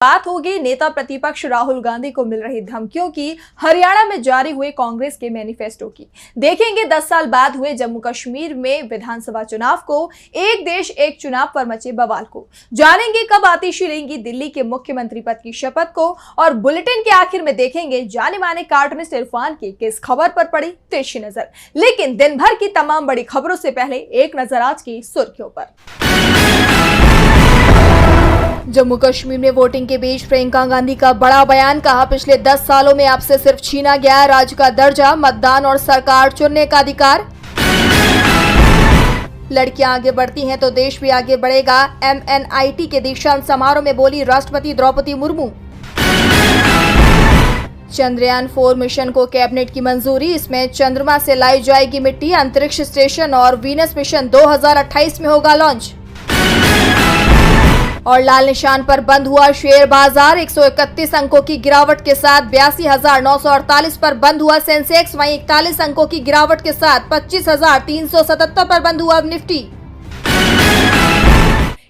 बात होगी नेता प्रतिपक्ष राहुल गांधी को मिल रही धमकियों की हरियाणा में जारी हुए कांग्रेस के मैनिफेस्टो की। देखेंगे 10 साल बाद हुए जम्मू कश्मीर में विधानसभा चुनाव को, एक देश एक चुनाव पर मचे बवाल को। जानेंगे कब आतिशी लेंगी दिल्ली के मुख्यमंत्री पद की शपथ को, और बुलेटिन के आखिर में देखेंगे जाने माने कार्टूनिस्ट इरफान की किस खबर पर पड़ी तिरछी नजर। लेकिन दिन भर की तमाम बड़ी खबरों से पहले एक नजर आज की सुर्खियों पर। जम्मू कश्मीर में वोटिंग के बीच प्रियंका गांधी का बड़ा बयान, कहा पिछले 10 सालों में आपसे सिर्फ छीना गया राज्य का दर्जा, मतदान और सरकार चुनने का अधिकार। लड़कियां आगे बढ़ती हैं तो देश भी आगे बढ़ेगा, MNIT के दीक्षांत समारोह में बोली राष्ट्रपति द्रौपदी मुर्मू। चंद्रयान 4 मिशन को कैबिनेट की मंजूरी, इसमें चंद्रमा से लाई जाएगी मिट्टी, अंतरिक्ष स्टेशन और वीनस मिशन 2028 में होगा लॉन्च। और लाल निशान पर बंद हुआ शेयर बाजार, 131 अंकों की गिरावट के साथ 82,948 पर बंद हुआ सेंसेक्स, वहीं 41 अंकों की गिरावट के साथ 25,377 पर बंद हुआ निफ्टी।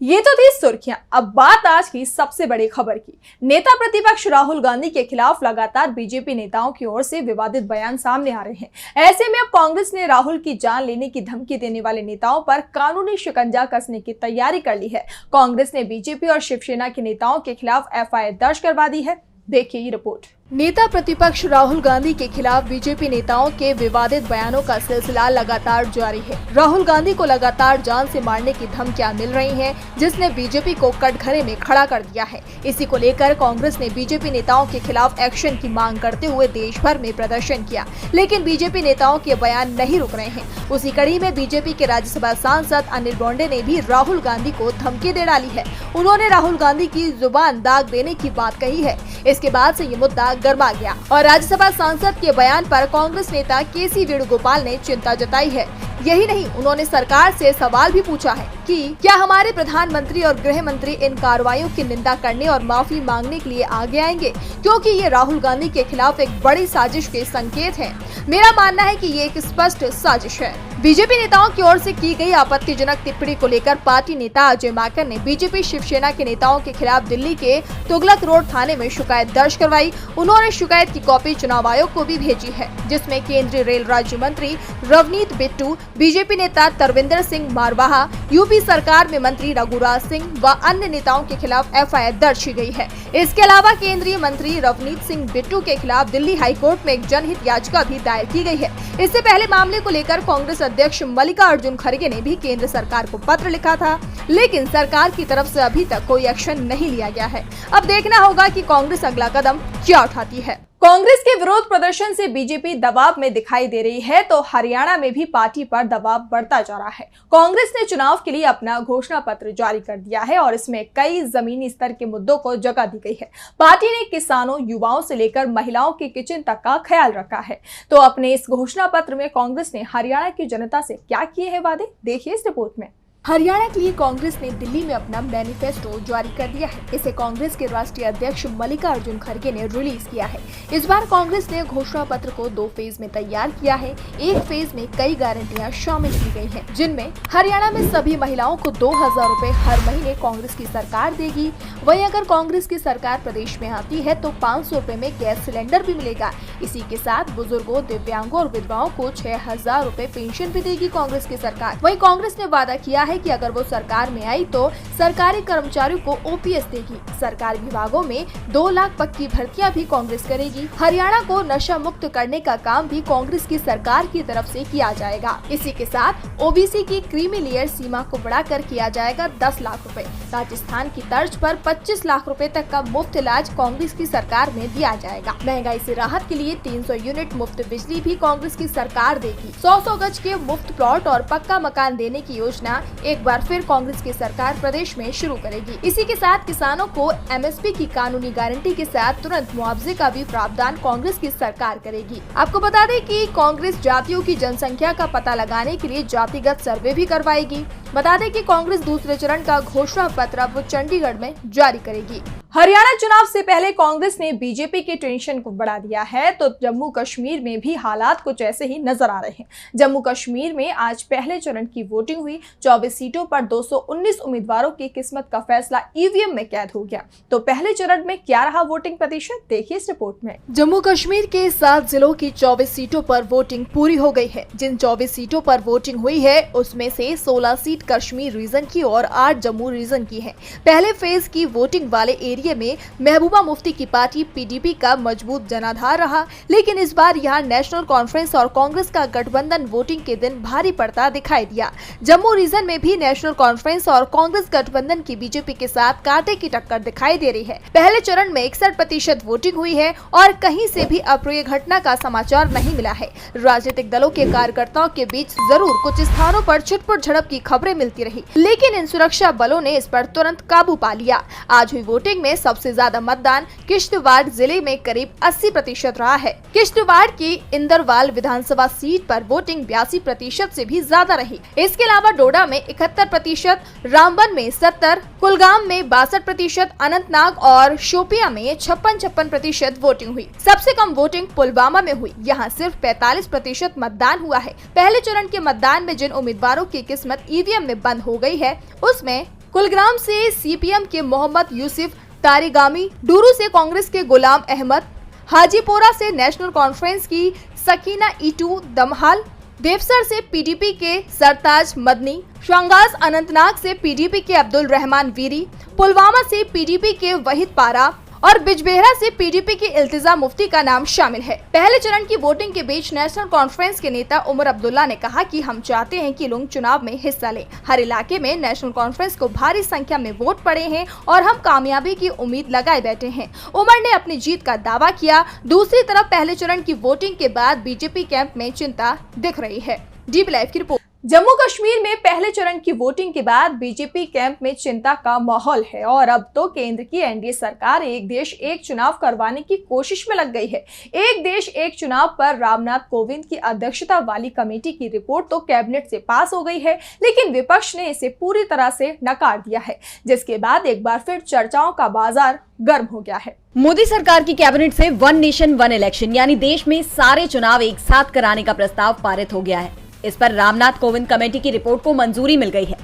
ये तो थी सुर्खियां। अब बात आज की सबसे बड़ी खबर की। नेता प्रतिपक्ष राहुल गांधी के खिलाफ लगातार बीजेपी नेताओं की ओर से विवादित बयान सामने आ रहे हैं। ऐसे में अब कांग्रेस ने राहुल की जान लेने की धमकी देने वाले नेताओं पर कानूनी शिकंजा कसने की तैयारी कर ली है। कांग्रेस ने बीजेपी और शिवसेना के नेताओं के खिलाफ FIR दर्ज करवा दी है। देखिए ये रिपोर्ट। नेता प्रतिपक्ष राहुल गांधी के खिलाफ बीजेपी नेताओं के विवादित बयानों का सिलसिला लगातार जारी है। राहुल गांधी को लगातार जान से मारने की धमकियां मिल रही हैं, जिसने बीजेपी को कटघरे में खड़ा कर दिया है। इसी को लेकर कांग्रेस ने बीजेपी नेताओं के खिलाफ एक्शन की मांग करते हुए देश भर में प्रदर्शन किया, लेकिन बीजेपी नेताओं के बयान नहीं रुक रहे हैं। उसी कड़ी में बीजेपी के राज्यसभा सांसद अनिल बोंडे ने भी राहुल गांधी को धमकी दे डाली है। उन्होंने राहुल गांधी की जुबान दाग देने की बात कही है। इसके बाद से ये मुद्दा गर्मा गया और राज्यसभा सांसद के बयान पर कांग्रेस नेता KC वेणुगोपाल ने चिंता जताई है। यही नहीं, उन्होंने सरकार से सवाल भी पूछा है कि क्या हमारे प्रधानमंत्री और गृह मंत्री इन कार्रवाइयों की निंदा करने और माफी मांगने के लिए आगे आएंगे, क्योंकि ये राहुल गांधी के खिलाफ एक बड़ी साजिश के संकेत हैं। मेरा मानना है कि ये एक स्पष्ट साजिश है। बीजेपी नेताओं की ओर से की गई आपत्तिजनक टिप्पणी को लेकर पार्टी नेता अजय माकन ने बीजेपी शिवसेना के नेताओं के खिलाफ दिल्ली के तुगलक रोड थाने में शिकायत दर्ज करवाई। उन्होंने शिकायत की कॉपी चुनाव आयोग को भी भेजी है, जिसमें केंद्रीय रेल राज्य मंत्री रवनीत बिट्टू, बीजेपी नेता तरविंदर सिंह मारवाहा, यूपी सरकार में मंत्री रघुराज सिंह व अन्य नेताओं के खिलाफ FIR दर्ज की गई है। इसके अलावा केंद्रीय मंत्री रवनीत सिंह बिट्टू के खिलाफ दिल्ली हाईकोर्ट में एक जनहित याचिका भी दायर की गई है। इससे पहले मामले को लेकर कांग्रेस अध्यक्ष मल्लिकार्जुन खड़गे ने भी केंद्र सरकार को पत्र लिखा था, लेकिन सरकार की तरफ से अभी तक कोई एक्शन नहीं लिया गया है। अब देखना होगा कि कांग्रेस अगला कदम क्या उठाती है। कांग्रेस के विरोध प्रदर्शन से बीजेपी दबाव में दिखाई दे रही है, तो हरियाणा में भी पार्टी पर दबाव बढ़ता जा रहा है। कांग्रेस ने चुनाव के लिए अपना घोषणा पत्र जारी कर दिया है और इसमें कई जमीनी स्तर के मुद्दों को जगह दी गई है। पार्टी ने किसानों, युवाओं से लेकर महिलाओं के किचन तक का ख्याल रखा है। तो अपने इस घोषणा पत्र में कांग्रेस ने हरियाणा की जनता से क्या किए हैं वादे, देखिए इस रिपोर्ट में। हरियाणा के लिए कांग्रेस ने दिल्ली में अपना मैनिफेस्टो जारी कर दिया है। इसे कांग्रेस के राष्ट्रीय अध्यक्ष मल्लिकार्जुन खड़गे ने रिलीज किया है। इस बार कांग्रेस ने घोषणा पत्र को 2 फेज में तैयार किया है। एक फेज में कई गारंटियां शामिल की गई हैं, जिनमें हरियाणा में सभी महिलाओं को 2,000 रुपए हर महीने कांग्रेस की सरकार देगी। वहीं अगर कांग्रेस की सरकार प्रदेश में आती है तो 500 रुपए में गैस सिलेंडर भी मिलेगा। इसी के साथ बुजुर्गों, दिव्यांगों और विधवाओं को 6,000 रुपए पेंशन भी देगी कांग्रेस की सरकार। वहीं कांग्रेस ने वादा किया कि अगर वो सरकार में आई तो सरकारी कर्मचारियों को OPS देगी। सरकारी विभागों में 2 लाख पक्की भर्तियां भी कांग्रेस करेगी। हरियाणा को नशा मुक्त करने का काम भी कांग्रेस की सरकार की तरफ से किया जाएगा। इसी के साथ OBC की क्रीमी लेयर सीमा को बढ़ाकर किया जाएगा 10 लाख रुपए। राजस्थान की तर्ज पर 25 लाख रुपए तक का मुफ्त इलाज कांग्रेस की सरकार में दिया जाएगा। महंगाई से राहत के लिए 300 यूनिट मुफ्त बिजली भी कांग्रेस की सरकार देगी। 100 गज के मुफ्त प्लॉट और पक्का मकान देने की योजना एक बार फिर कांग्रेस की सरकार प्रदेश में शुरू करेगी। इसी के साथ किसानों को MSP की कानूनी गारंटी के साथ तुरंत मुआवजे का भी प्रावधान कांग्रेस की सरकार करेगी। आपको बता दें कि कांग्रेस जातियों की जनसंख्या का पता लगाने के लिए जातिगत सर्वे भी करवाएगी। बता दें कि कांग्रेस दूसरे चरण का घोषणा पत्र अब चंडीगढ़ में जारी करेगी। हरियाणा चुनाव से पहले कांग्रेस ने बीजेपी के टेंशन को बढ़ा दिया है, तो जम्मू कश्मीर में भी हालात कुछ ऐसे ही नजर आ रहे हैं। जम्मू कश्मीर में आज पहले चरण की वोटिंग हुई। 24 सीटों पर 219 उम्मीदवारों की किस्मत का फैसला ईवीएम में कैद हो गया। तो पहले चरण में क्या रहा वोटिंग प्रतिशत, देखिए इस रिपोर्ट में। जम्मू कश्मीर के 7 जिलों की 24 सीटों पर वोटिंग पूरी हो गई है। जिन 24 सीटों पर वोटिंग हुई है उसमें से 16 सीट कश्मीर रीजन की और 8 जम्मू रीजन की है। पहले फेज की वोटिंग वाले एरिया में महबूबा मुफ्ती की पार्टी पीडीपी का मजबूत जनाधार रहा, लेकिन इस बार यहां नेशनल कॉन्फ्रेंस और कांग्रेस का गठबंधन वोटिंग के दिन भारी पड़ता दिखाई दिया। जम्मू रीजन में भी नेशनल कॉन्फ्रेंस और कांग्रेस गठबंधन की बीजेपी के साथ कांटे की टक्कर दिखाई दे रही है। पहले चरण में 61% वोटिंग हुई है और कहीं से भी अप्रिय घटना का समाचार नहीं मिला है। राजनीतिक दलों के कार्यकर्ताओं के बीच जरूर कुछ स्थानों पर छुटपुट झड़प की खबरें मिलती रही, लेकिन इन सुरक्षा बलों ने इस पर तुरंत काबू पा लिया। आज हुई वोटिंग में सबसे ज्यादा मतदान किश्तवाड़ जिले में करीब 80% रहा है। किश्तवाड़ की इंदरवाल विधानसभा सीट पर वोटिंग 82% से भी ज्यादा रही। इसके अलावा डोडा में 71%, रामबन में 70%, कुलगाम में 62%, अनंतनाग और शोपिया में 56% वोटिंग हुई। सबसे कम वोटिंग पुलवामा में हुई, यहाँ सिर्फ 45% मतदान हुआ है। पहले चरण के मतदान में जिन उम्मीदवारों की किस्मत ईवीएम में बंद हो गई है उसमें कुलग्राम से सीपीएम के मोहम्मद यूसुफ तारिगामी, डूरू से कांग्रेस के गुलाम अहमद, हाजीपोरा से नेशनल कॉन्फ्रेंस की सकीना ईटू दमहाल, देवसर से पीडीपी के सरताज मदनी, शंगास अनंतनाग से पीडीपी के अब्दुल रहमान वीरी, पुलवामा से पीडीपी के वहीद पारा और बिजबेहरा से पीडीपी के इल्तिजा मुफ्ती का नाम शामिल है। पहले चरण की वोटिंग के बीच नेशनल कॉन्फ्रेंस के नेता उमर अब्दुल्ला ने कहा कि हम चाहते हैं कि लोग चुनाव में हिस्सा लें। हर इलाके में नेशनल कॉन्फ्रेंस को भारी संख्या में वोट पड़े हैं और हम कामयाबी की उम्मीद लगाए बैठे हैं। उमर ने अपनी जीत का दावा किया। दूसरी तरफ पहले चरण की वोटिंग के बाद बीजेपी कैंप में चिंता दिख रही है। डीपी लाइव की रिपोर्ट। जम्मू कश्मीर में पहले चरण की वोटिंग के बाद बीजेपी कैंप में चिंता का माहौल है और अब तो केंद्र की एनडीए सरकार एक देश एक चुनाव करवाने की कोशिश में लग गई है। एक देश एक चुनाव पर रामनाथ कोविंद की अध्यक्षता वाली कमेटी की रिपोर्ट तो कैबिनेट से पास हो गई है, लेकिन विपक्ष ने इसे पूरी तरह से नकार दिया है, जिसके बाद एक बार फिर चर्चाओं का बाजार गर्म हो गया है। मोदी सरकार की कैबिनेट से वन नेशन वन इलेक्शन यानी देश में सारे चुनाव एक साथ कराने का प्रस्ताव पारित हो गया है। इस पर रामनाथ कोविंद कमेटी की रिपोर्ट को मंजूरी मिल गई है।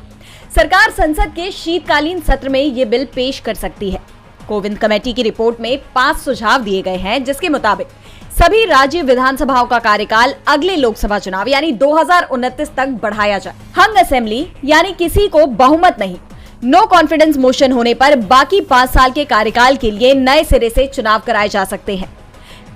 सरकार संसद के शीतकालीन सत्र में ये बिल पेश कर सकती है। कोविंद कमेटी की रिपोर्ट में 5 सुझाव दिए गए हैं, जिसके मुताबिक सभी राज्य विधानसभाओं का कार्यकाल अगले लोकसभा चुनाव यानी 2029 तक बढ़ाया जाए। हंग असेंबली यानी किसी को बहुमत नहीं, नो कॉन्फिडेंस मोशन होने पर बाकी 5 साल के कार्यकाल के लिए नए सिरे से चुनाव कराए जा सकते हैं।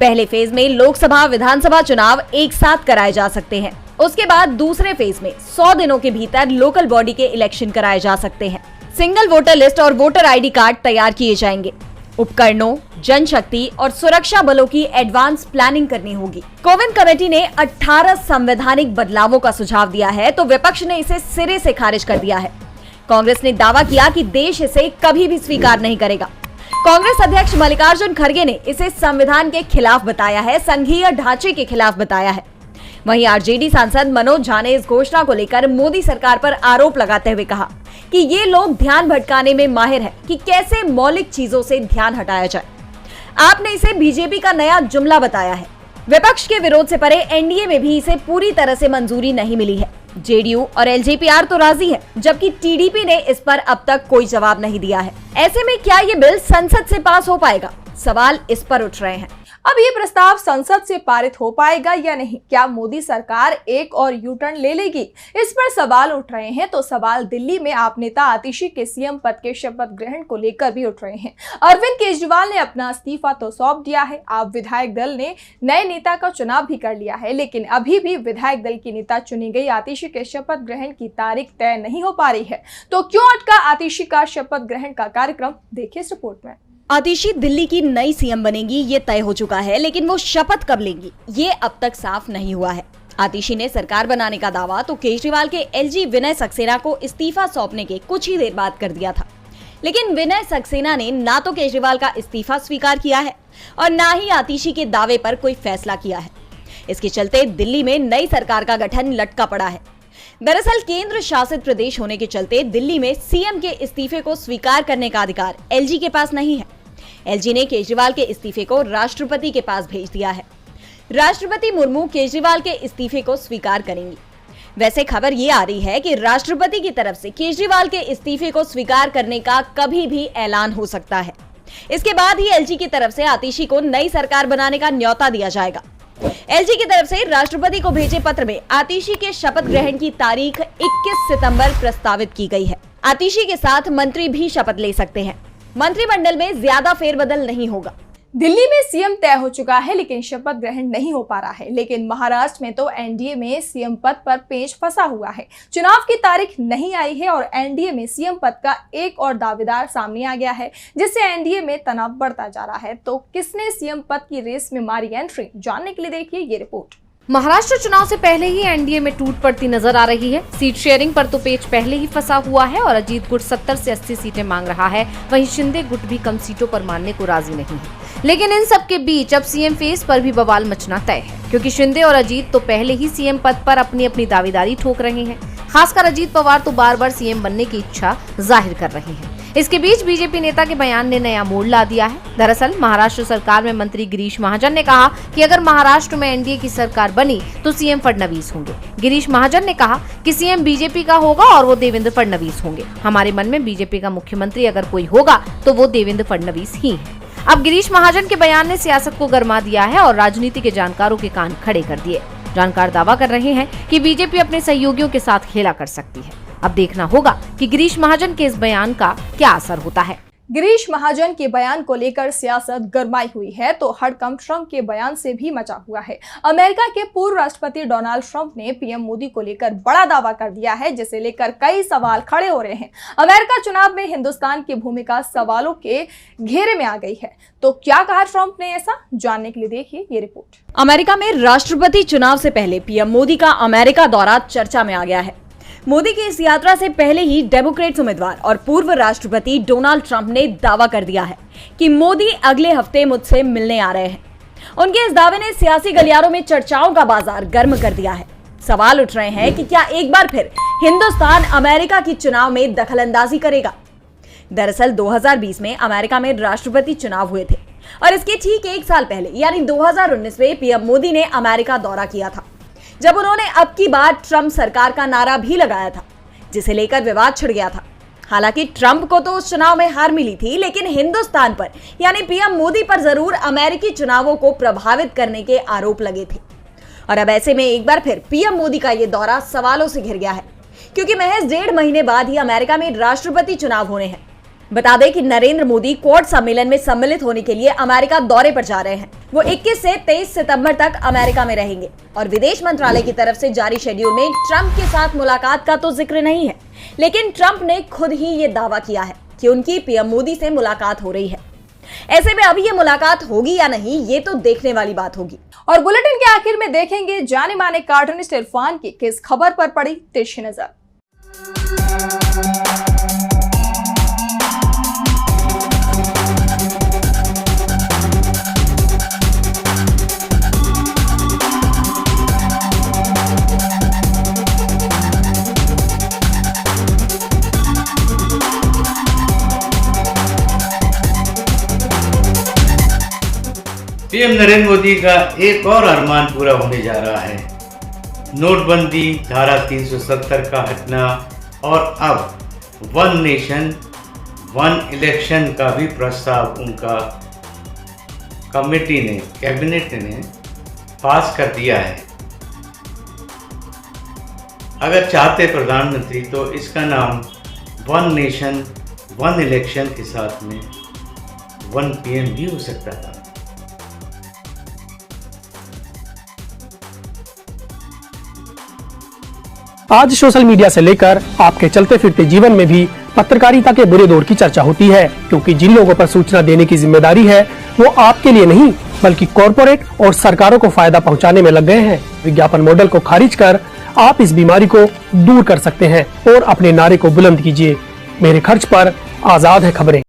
पहले फेज में लोकसभा विधानसभा चुनाव एक साथ कराए जा सकते हैं। उसके बाद दूसरे फेज में 100 दिनों के भीतर लोकल बॉडी के इलेक्शन कराए जा सकते हैं। सिंगल वोटर लिस्ट और वोटर आईडी कार्ड तैयार किए जाएंगे। उपकरणों, जनशक्ति और सुरक्षा बलों की एडवांस प्लानिंग करनी होगी। कोविंद कमेटी ने 18 संवैधानिक बदलावों का सुझाव दिया है, तो विपक्ष ने इसे सिरे से खारिज कर दिया है। कांग्रेस ने दावा किया कि देश इसे कभी भी स्वीकार नहीं करेगा। कांग्रेस अध्यक्ष मल्लिकार्जुन खड़गे ने इसे संविधान के खिलाफ बताया है, संघीय ढांचे के खिलाफ बताया है। वहीं आरजेडी सांसद मनोज झा ने इस घोषणा को लेकर मोदी सरकार पर आरोप लगाते हुए कहा कि ये लोग ध्यान भटकाने में माहिर हैं कि कैसे मौलिक चीजों से ध्यान हटाया जाए। आपने इसे बीजेपी का नया जुमला बताया है। विपक्ष के विरोध से परे एनडीए में भी इसे पूरी तरह से मंजूरी नहीं मिली है। जेडीयू और एलजेपीआर तो राजी है, जबकि टीडीपी ने इस पर अब तक कोई जवाब नहीं दिया है। ऐसे में क्या ये बिल संसद से पास हो पाएगा? सवाल इस पर उठ रहे हैं। अब ये प्रस्ताव संसद से पारित हो पाएगा या नहीं? क्या मोदी सरकार एक और यू टर्न ले लेगी? इस पर सवाल उठ रहे हैं। तो सवाल दिल्ली में आप नेता आतिशी के सीएम पद के शपथ ग्रहण को लेकर भी उठ रहे हैं। अरविंद केजरीवाल ने अपना इस्तीफा तो सौंप दिया है। आप विधायक दल ने नए नेता का चुनाव भी कर लिया है, लेकिन अभी भी विधायक दल की नेता चुनी गई आतिशी के शपथ ग्रहण की तारीख तय नहीं हो पा रही है। तो क्यों अटका आतिशी का शपथ ग्रहण का कार्यक्रम, देखिए इस रिपोर्ट में। आतिशी दिल्ली की नई सीएम बनेंगी ये तय हो चुका है, लेकिन वो शपथ कब लेंगी ये अब तक साफ नहीं हुआ है। आतिशी ने सरकार बनाने का दावा तो केजरीवाल के एलजी विनय सक्सेना को इस्तीफा सौंपने के कुछ ही देर बाद कर दिया था, लेकिन विनय सक्सेना ने ना तो केजरीवाल का इस्तीफा स्वीकार किया है और ना ही आतिशी के दावे पर कोई फैसला किया है। इसके चलते दिल्ली में नई सरकार का गठन लटका पड़ा है। दरअसल केंद्र शासित प्रदेश होने के चलते दिल्ली में सीएम के इस्तीफे को स्वीकार करने का अधिकार एलजी के पास नहीं है। एलजी ने केजरीवाल के इस्तीफे को राष्ट्रपति के पास भेज दिया है। राष्ट्रपति मुर्मू केजरीवाल के इस्तीफे को स्वीकार करेंगी। वैसे खबर ये आ रही है कि राष्ट्रपति की तरफ से केजरीवाल के इस्तीफे को स्वीकार करने का कभी भी ऐलान हो सकता है। इसके बाद ही एलजी की तरफ से आतिशी को नई सरकार बनाने का न्योता दिया जाएगा। एलजी की तरफ से राष्ट्रपति को भेजे पत्र में आतिशी के शपथ ग्रहण की तारीख 21 सितंबर प्रस्तावित की गई है। आतिशी के साथ मंत्री भी शपथ ले सकते हैं। मंत्रिमंडल में ज्यादा फेरबदल नहीं होगा। दिल्ली में सीएम तय हो चुका है, लेकिन शपथ ग्रहण नहीं हो पा रहा है। लेकिन महाराष्ट्र में तो एनडीए में सीएम पद पर पेच फंसा हुआ है। चुनाव की तारीख नहीं आई है और एनडीए में सीएम पद का एक और दावेदार सामने आ गया है, जिससे एनडीए में तनाव बढ़ता जा रहा है। तो किसने सीएम पद की रेस में मारी एंट्री, जानने के लिए देखिए ये रिपोर्ट। महाराष्ट्र चुनाव से पहले ही एनडीए में टूट पड़ती नजर आ रही है। सीट शेयरिंग पर तो पेच पहले ही फंसा हुआ है और अजीत गुट 70 से 80 सीटें मांग रहा है। वहीं शिंदे गुट भी कम सीटों पर मानने को राजी नहीं है। लेकिन इन सब के बीच अब सीएम फेस पर भी बवाल मचना तय है, क्योंकि शिंदे और अजीत तो पहले ही सीएम पद पर अपनी अपनी दावेदारी ठोक रहे हैं। खासकर अजीत पवार तो बार बार सीएम बनने की इच्छा जाहिर कर रहे हैं। इसके बीच बीजेपी नेता के बयान ने नया मोड़ ला दिया है। दरअसल महाराष्ट्र सरकार में मंत्री गिरीश महाजन ने कहा कि अगर महाराष्ट्र में एनडीए की सरकार बनी तो सीएम फडणवीस होंगे। गिरीश महाजन ने कहा कि सीएम बीजेपी का होगा और वो देवेंद्र फडणवीस होंगे। हमारे मन में बीजेपी का मुख्यमंत्री अगर कोई होगा तो वो देवेंद्र फडणवीस ही है। अब गिरीश महाजन के बयान ने सियासत को गरमा दिया है और राजनीति के जानकारों के कान खड़े कर दिए। जानकार दावा कर रहे हैं कि बीजेपी अपने सहयोगियों के साथ खेला कर सकती है। अब देखना होगा कि गिरीश महाजन के इस बयान का क्या असर होता है। गिरीश महाजन के बयान को लेकर सियासत गरमाई हुई है तो हड़कंप ट्रंप के बयान से भी मचा हुआ है। अमेरिका के पूर्व राष्ट्रपति डोनाल्ड ट्रंप ने पीएम मोदी को लेकर बड़ा दावा कर दिया है, जिसे लेकर कई सवाल खड़े हो रहे हैं। अमेरिका चुनाव में हिंदुस्तान की भूमिका सवालों के घेरे में आ गई है। तो क्या कहा ट्रंप ने, ऐसा जानने के लिए देखिए ये रिपोर्ट। अमेरिका में राष्ट्रपति चुनाव से पहले पीएम मोदी का अमेरिका दौरा चर्चा में आ गया है। मोदी की इस यात्रा से पहले ही डेमोक्रेट्स उम्मीदवार और पूर्व राष्ट्रपति डोनाल्ड ट्रंप ने दावा कर दिया है कि मोदी अगले हफ्ते मुझसे मिलने आ रहे हैं। उनके इस दावे ने सियासी गलियारों में चर्चाओं का बाजार गर्म कर दिया है। सवाल उठ रहे हैं कि क्या एक बार फिर हिंदुस्तान अमेरिका की चुनाव में दखलंदाजी करेगा। दरअसल 2020 में अमेरिका में राष्ट्रपति चुनाव हुए थे और इसके ठीक एक साल पहले यानी 2019 में पीएम मोदी ने अमेरिका दौरा किया था, जब उन्होंने अब की बार ट्रंप सरकार का नारा भी लगाया था, जिसे लेकर विवाद छिड़ गया था। हालांकि ट्रंप को तो उस चुनाव में हार मिली थी, लेकिन हिंदुस्तान पर यानी पीएम मोदी पर जरूर अमेरिकी चुनावों को प्रभावित करने के आरोप लगे थे। और अब ऐसे में एक बार फिर पीएम मोदी का ये दौरा सवालों से घिर गया है, क्योंकि महज 1.5 महीने बाद ही अमेरिका में राष्ट्रपति चुनाव होने हैं। बता दें कि नरेंद्र मोदी क्वाड सम्मेलन में सम्मिलित होने के लिए अमेरिका दौरे पर जा रहे हैं। वो 21 से 23 सितंबर तक अमेरिका में रहेंगे और विदेश मंत्रालय की तरफ से जारी शेड्यूल में ट्रंप के साथ मुलाकात का तो जिक्र नहीं है, लेकिन ट्रंप ने खुद ही ये दावा किया है कि उनकी पीएम मोदी से मुलाकात हो रही है। ऐसे में अभी ये मुलाकात होगी या नहीं, ये तो देखने वाली बात होगी। और बुलेटिन के आखिर में देखेंगे जाने माने कार्टूनिस्ट इरफान की किस खबर पर पड़ी तिरछी नजर। पीएम नरेंद्र मोदी का एक और अरमान पूरा होने जा रहा है। नोटबंदी, धारा 370 का हटना और अब वन नेशन वन इलेक्शन का भी प्रस्ताव उनका कमेटी ने, कैबिनेट ने पास कर दिया है। अगर चाहते प्रधानमंत्री तो इसका नाम वन नेशन वन इलेक्शन के साथ में वन पीएम भी हो सकता था। आज सोशल मीडिया से लेकर आपके चलते फिरते जीवन में भी पत्रकारिता के बुरे दौर की चर्चा होती है, क्योंकि जिन लोगों पर सूचना देने की जिम्मेदारी है वो आपके लिए नहीं बल्कि कॉरपोरेट और सरकारों को फायदा पहुंचाने में लग गए हैं। विज्ञापन मॉडल को खारिज कर आप इस बीमारी को दूर कर सकते हैं और अपने नारे को बुलंद कीजिए। मेरे खर्च पर आजाद है खबरें।